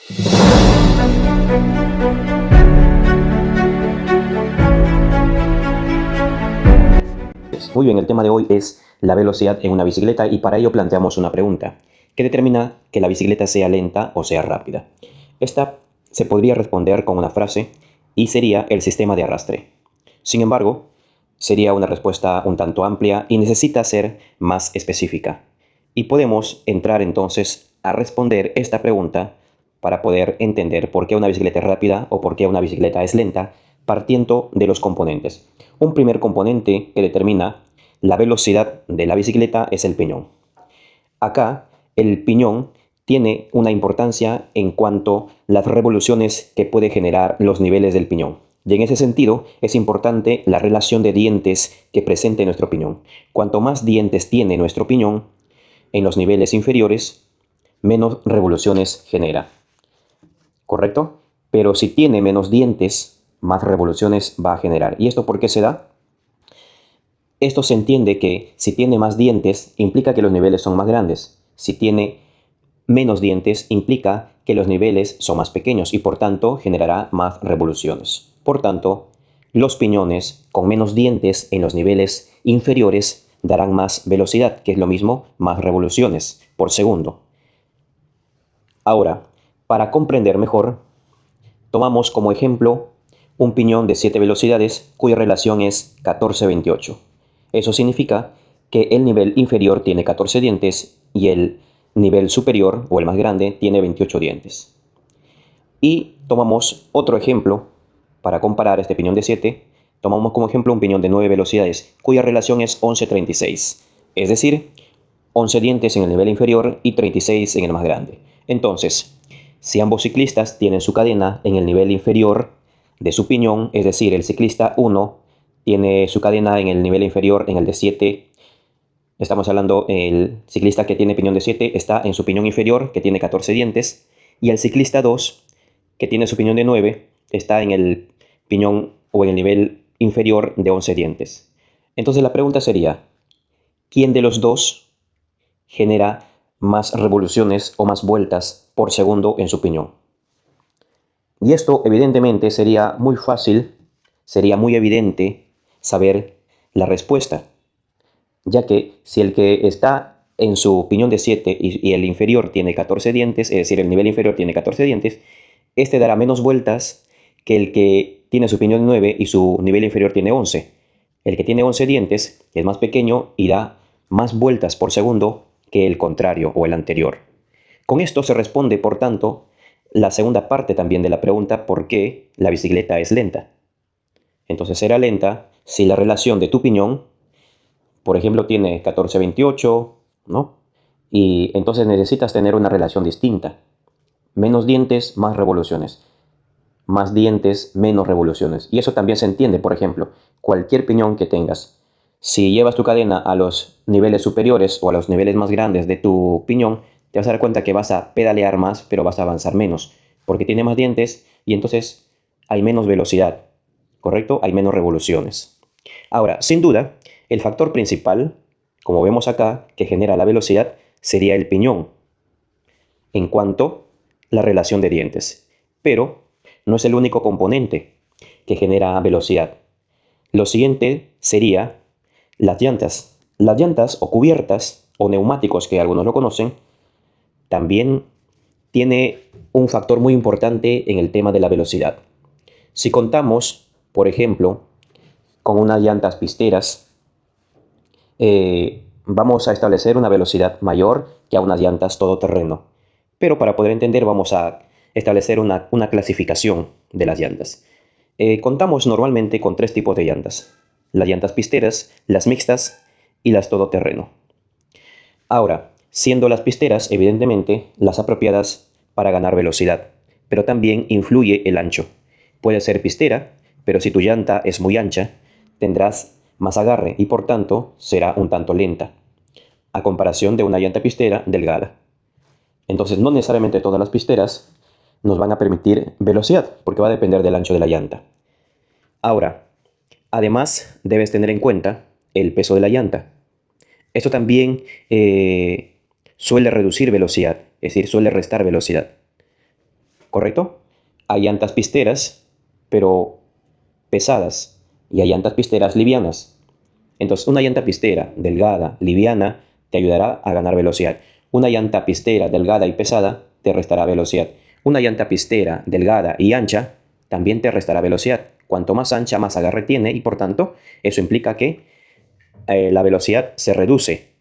Muy bien, el tema de hoy es la velocidad en una bicicleta y para ello planteamos una pregunta. ¿Qué determina que la bicicleta sea lenta o sea rápida? Esta se podría responder con una frase y sería el sistema de arrastre. Sin embargo, sería una respuesta un tanto amplia y necesita ser más específica. Y podemos entrar entonces a responder esta pregunta para poder entender por qué una bicicleta es rápida o por qué una bicicleta es lenta, partiendo de los componentes. Un primer componente que determina la velocidad de la bicicleta es el piñón. Acá, el piñón tiene una importancia en cuanto a las revoluciones que puede generar los niveles del piñón. Y en ese sentido, es importante la relación de dientes que presente nuestro piñón. Cuanto más dientes tiene nuestro piñón, en los niveles inferiores, menos revoluciones genera. ¿Correcto? Pero si tiene menos dientes, más revoluciones va a generar. ¿Y esto por qué se da? Esto se entiende que si tiene más dientes, implica que los niveles son más grandes. Si tiene menos dientes, implica que los niveles son más pequeños y por tanto generará más revoluciones. Por tanto, los piñones con menos dientes en los niveles inferiores darán más velocidad, que es lo mismo, más revoluciones por segundo. Ahora, para comprender mejor, tomamos como ejemplo un piñón de 7 velocidades cuya relación es 14-28. Eso significa que el nivel inferior tiene 14 dientes y el nivel superior, o el más grande, tiene 28 dientes. Y tomamos otro ejemplo para comparar este piñón de 7. Tomamos como ejemplo un piñón de 9 velocidades cuya relación es 11-36. Es decir, 11 dientes en el nivel inferior y 36 en el más grande. Entonces, si ambos ciclistas tienen su cadena en el nivel inferior de su piñón, es decir, el ciclista 1 tiene su cadena en el nivel inferior en el de 7, estamos hablando, el ciclista que tiene piñón de 7 está en su piñón inferior, que tiene 14 dientes, y el ciclista 2, que tiene su piñón de 9, está en el piñón o en el nivel inferior de 11 dientes. Entonces la pregunta sería, ¿quién de los dos genera más revoluciones o más vueltas por segundo en su piñón? Y esto evidentemente sería muy fácil, sería muy evidente saber la respuesta, ya que si el que está en su piñón de 7 y el inferior tiene 14 dientes, es decir, el nivel inferior tiene 14 dientes, este dará menos vueltas que el que tiene su piñón de 9 y su nivel inferior tiene 11. El que tiene 11 dientes, que es más pequeño, y da más vueltas por segundo que el contrario o el anterior. Con esto se responde, por tanto, la segunda parte también de la pregunta, ¿por qué la bicicleta es lenta? Entonces será lenta si la relación de tu piñón, por ejemplo, tiene 14-28, ¿no? Y entonces necesitas tener una relación distinta. Menos dientes, más revoluciones. Más dientes, menos revoluciones. Y eso también se entiende, por ejemplo, cualquier piñón que tengas. Si llevas tu cadena a los niveles superiores o a los niveles más grandes de tu piñón, te vas a dar cuenta que vas a pedalear más, pero vas a avanzar menos, porque tiene más dientes y entonces hay menos velocidad, ¿correcto? Hay menos revoluciones. Ahora, sin duda, el factor principal, como vemos acá, que genera la velocidad, sería el piñón, en cuanto a la relación de dientes. Pero no es el único componente que genera velocidad. Lo siguiente sería las llantas. Las llantas o cubiertas o neumáticos, que algunos lo conocen, también tiene un factor muy importante en el tema de la velocidad. Si contamos, por ejemplo, con unas llantas pisteras, vamos a establecer una velocidad mayor que a unas llantas todoterreno. Pero para poder entender vamos a establecer una clasificación de las llantas. Contamos normalmente con 3 tipos de llantas: las llantas pisteras, las mixtas y las todoterreno. Ahora, siendo las pisteras evidentemente las apropiadas para ganar velocidad, pero también influye el ancho. Puede ser pistera, pero si tu llanta es muy ancha, tendrás más agarre y por tanto será un tanto lenta, a comparación de una llanta pistera delgada. Entonces no necesariamente todas las pisteras nos van a permitir velocidad, porque va a depender del ancho de la llanta. Ahora, además debes tener en cuenta el peso de la llanta. Esto también suele reducir velocidad, es decir, suele restar velocidad. ¿correcto? Hay llantas pisteras, pero pesadas, y hay llantas pisteras livianas. Entonces, una llanta pistera, delgada, liviana, te ayudará a ganar velocidad. Una llanta pistera, delgada y pesada, te restará velocidad. Una llanta pistera, delgada y ancha, también te restará velocidad. Cuanto más ancha, más agarre tiene y por tanto, eso implica que la velocidad se reduce.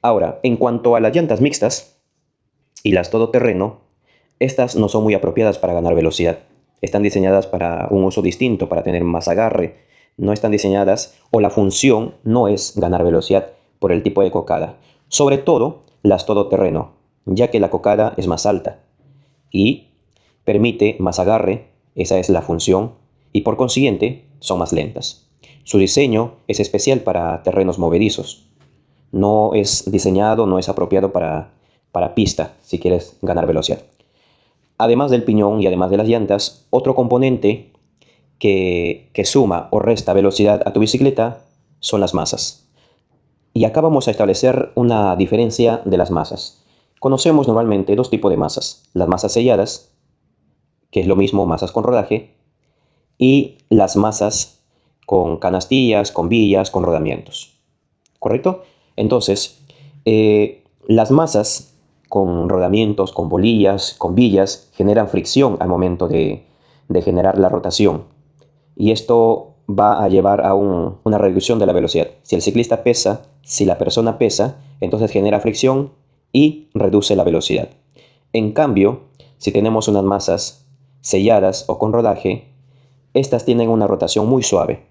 Ahora, en cuanto a las llantas mixtas y las todoterreno, estas no son muy apropiadas para ganar velocidad. Están diseñadas para un uso distinto, para tener más agarre. No están diseñadas, o la función no es ganar velocidad por el tipo de cocada. Sobre todo las todoterreno, ya que la cocada es más alta y permite más agarre, esa es la función, y por consiguiente son más lentas. Su diseño es especial para terrenos movedizos. No es diseñado, no es apropiado para pista, si quieres ganar velocidad. Además del piñón y además de las llantas, otro componente que suma o resta velocidad a tu bicicleta son las masas. Y acá vamos a establecer una diferencia de las masas. Conocemos normalmente dos tipos de masas. Las masas selladas, que es lo mismo masas con rodaje, y las masas con canastillas, con billas, con rodamientos. ¿Correcto? Entonces, las masas con rodamientos, con bolillas, con billas, generan fricción al momento de generar la rotación. Y esto va a llevar a una reducción de la velocidad. Si el ciclista pesa, si la persona pesa, entonces genera fricción y reduce la velocidad. En cambio, si tenemos unas masas selladas o con rodaje, estas tienen una rotación muy suave.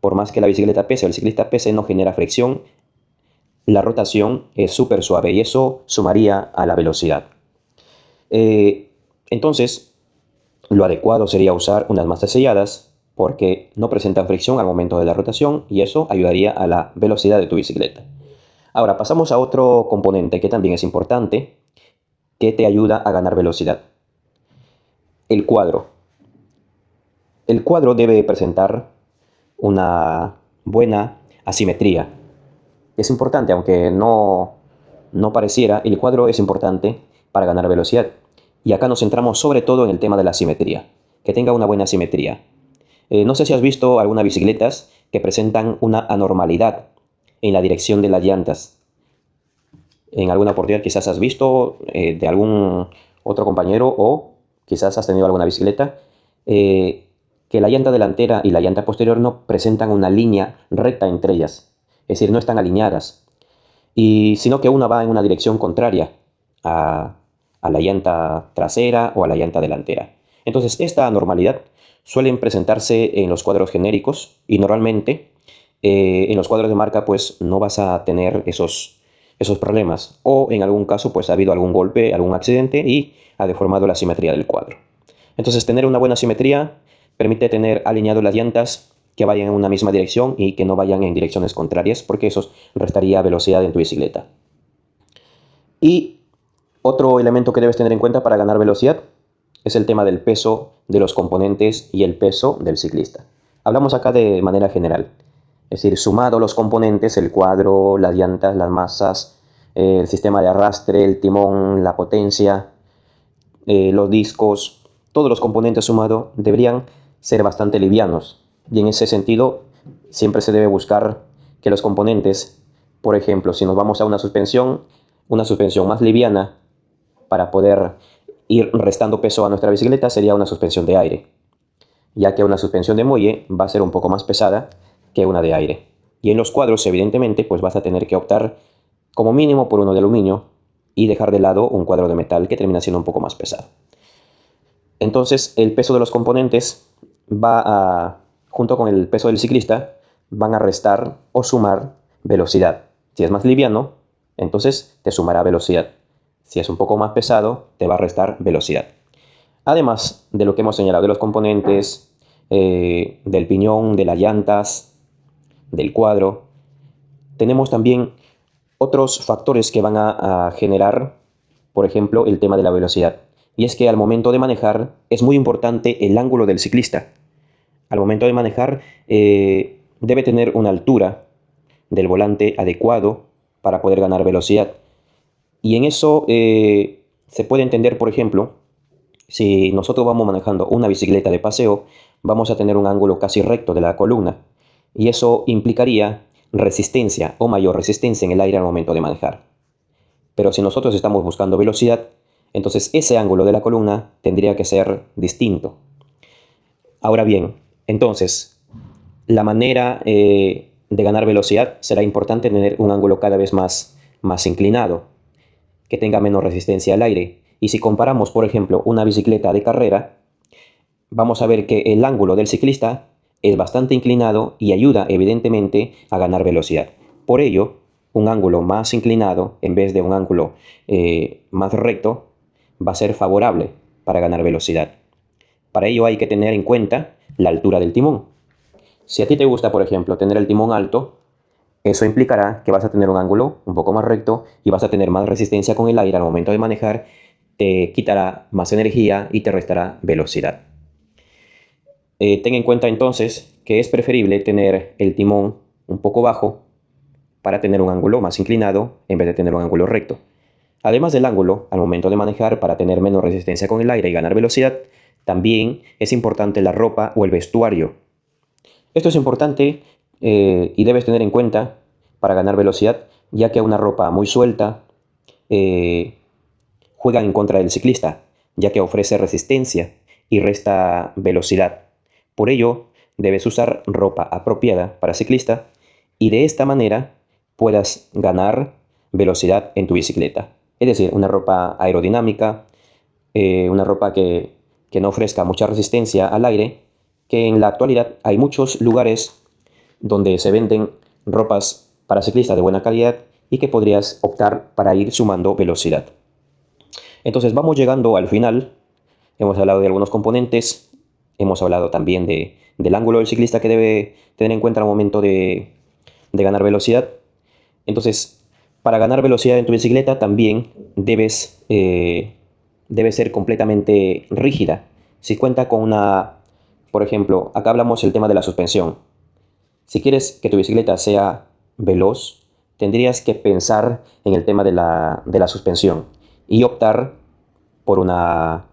Por más que la bicicleta pese o el ciclista pese, no genera fricción. La rotación es súper suave y eso sumaría a la velocidad. Entonces, lo adecuado sería usar unas masas selladas porque no presentan fricción al momento de la rotación y eso ayudaría a la velocidad de tu bicicleta. Ahora pasamos a otro componente que también es importante, que te ayuda a ganar velocidad. El cuadro. El cuadro debe presentar una buena asimetría. Es importante, aunque no pareciera, el cuadro es importante para ganar velocidad. Y acá nos centramos sobre todo en el tema de la simetría, que tenga una buena simetría. No sé si has visto algunas bicicletas que presentan una anormalidad en la dirección de las llantas. En alguna oportunidad quizás has visto de algún otro compañero o quizás has tenido alguna bicicleta que la llanta delantera y la llanta posterior no presentan una línea recta entre ellas. Es decir, no están alineadas. Sino que una va en una dirección contraria a la llanta trasera o a la llanta delantera. Entonces, esta anormalidad suelen presentarse en los cuadros genéricos y normalmente en los cuadros de marca pues no vas a tener esos problemas. O en algún caso pues ha habido algún golpe, algún accidente y ha deformado la simetría del cuadro. Entonces, tener una buena simetría permite tener alineado las llantas que vayan en una misma dirección y que no vayan en direcciones contrarias, porque eso restaría velocidad en tu bicicleta. Y otro elemento que debes tener en cuenta para ganar velocidad es el tema del peso de los componentes y el peso del ciclista. Hablamos acá de manera general, es decir, sumado los componentes, el cuadro, las llantas, las masas, el sistema de arrastre, el timón, la potencia, los discos, todos los componentes sumados deberían ser bastante livianos. Y en ese sentido, siempre se debe buscar que los componentes, por ejemplo, si nos vamos a una suspensión más liviana para poder ir restando peso a nuestra bicicleta sería una suspensión de aire, ya que una suspensión de muelle va a ser un poco más pesada que una de aire. Y en los cuadros, evidentemente, pues vas a tener que optar como mínimo por uno de aluminio y dejar de lado un cuadro de metal que termina siendo un poco más pesado. Entonces, el peso de los componentes junto con el peso del ciclista, van a restar o sumar velocidad. Si es más liviano, entonces te sumará velocidad. Si es un poco más pesado, te va a restar velocidad. Además de lo que hemos señalado de los componentes, del piñón, de las llantas, del cuadro, tenemos también otros factores que van a generar, por ejemplo, el tema de la velocidad. Y es que al momento de manejar es muy importante el ángulo del ciclista. Al momento de manejar debe tener una altura del volante adecuado para poder ganar velocidad. Y en eso se puede entender, por ejemplo, Si nosotros vamos manejando una bicicleta de paseo, vamos a tener un ángulo casi recto de la columna y eso implicaría resistencia o mayor resistencia en el aire al momento de manejar. Pero si nosotros estamos buscando velocidad, entonces ese ángulo de la columna tendría que ser distinto. Ahora bien, entonces, la manera de ganar velocidad será importante tener un ángulo cada vez más inclinado, que tenga menos resistencia al aire. Y si comparamos, por ejemplo, una bicicleta de carrera, vamos a ver que el ángulo del ciclista es bastante inclinado y ayuda evidentemente a ganar velocidad. Por ello, un ángulo más inclinado en vez de un ángulo más recto va a ser favorable para ganar velocidad. Para ello hay que tener en cuenta la altura del timón. Si a ti te gusta, por ejemplo, tener el timón alto, eso implicará que vas a tener un ángulo un poco más recto y vas a tener más resistencia con el aire al momento de manejar, te quitará más energía y te restará velocidad. Ten en cuenta entonces que es preferible tener el timón un poco bajo para tener un ángulo más inclinado en vez de tener un ángulo recto. Además del ángulo, al momento de manejar para tener menos resistencia con el aire y ganar velocidad, también es importante la ropa o el vestuario. Esto es importante y debes tener en cuenta para ganar velocidad, ya que una ropa muy suelta juega en contra del ciclista, ya que ofrece resistencia y resta velocidad. Por ello, debes usar ropa apropiada para ciclista y de esta manera puedas ganar velocidad en tu bicicleta. Es decir, una ropa aerodinámica, una ropa que no ofrezca mucha resistencia al aire, que en la actualidad hay muchos lugares donde se venden ropas para ciclistas de buena calidad y que podrías optar para ir sumando velocidad. Entonces vamos llegando al final. Hemos hablado de algunos componentes, hemos hablado también del ángulo del ciclista que debe tener en cuenta al momento de ganar velocidad. Entonces, para ganar velocidad en tu bicicleta también debe ser completamente rígida. Si cuenta con por ejemplo, acá hablamos del tema de la suspensión. Si quieres que tu bicicleta sea veloz, tendrías que pensar en el tema de la suspensión y optar por una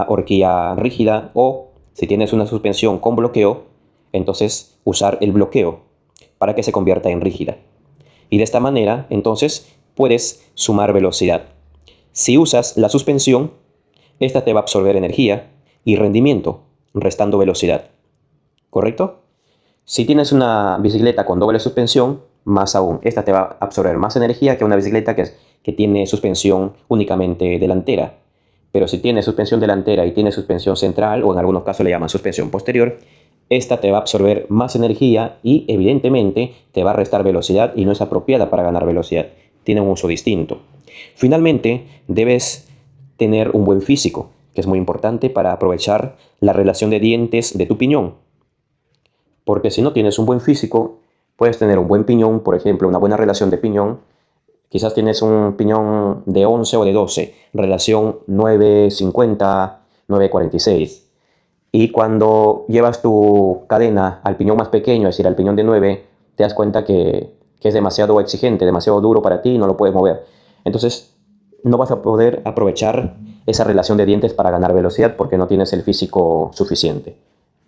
horquilla rígida, o si tienes una suspensión con bloqueo, entonces usar el bloqueo para que se convierta en rígida. Y de esta manera, entonces, puedes sumar velocidad. Si usas la suspensión, esta te va a absorber energía y rendimiento, restando velocidad. ¿Correcto? Si tienes una bicicleta con doble suspensión, más aún, esta te va a absorber más energía que una bicicleta que tiene suspensión únicamente delantera. Pero si tienes suspensión delantera y tienes suspensión central, o en algunos casos le llaman suspensión posterior, esta te va a absorber más energía y evidentemente te va a restar velocidad y no es apropiada para ganar velocidad. Tiene un uso distinto. Finalmente, debes tener un buen físico, que es muy importante para aprovechar la relación de dientes de tu piñón. Porque si no tienes un buen físico, puedes tener un buen piñón, por ejemplo, una buena relación de piñón. Quizás tienes un piñón de 11 o de 12, relación 9,50, 9,46. Y cuando llevas tu cadena al piñón más pequeño, es decir, al piñón de 9, te das cuenta que es demasiado exigente, demasiado duro para ti y no lo puedes mover. Entonces, no vas a poder aprovechar esa relación de dientes para ganar velocidad porque no tienes el físico suficiente.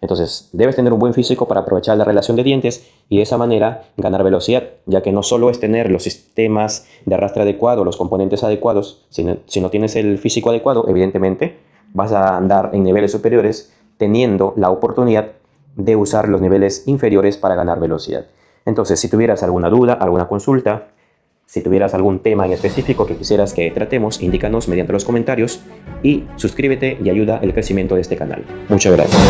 Entonces, debes tener un buen físico para aprovechar la relación de dientes y de esa manera ganar velocidad, ya que no solo es tener los sistemas de arrastre adecuado, los componentes adecuados, si no tienes el físico adecuado, evidentemente vas a andar en niveles superiores teniendo la oportunidad de usar los niveles inferiores para ganar velocidad. Entonces, si tuvieras alguna duda, alguna consulta, si tuvieras algún tema en específico que quisieras que tratemos, indícanos mediante los comentarios y suscríbete y ayuda el crecimiento de este canal. Muchas gracias.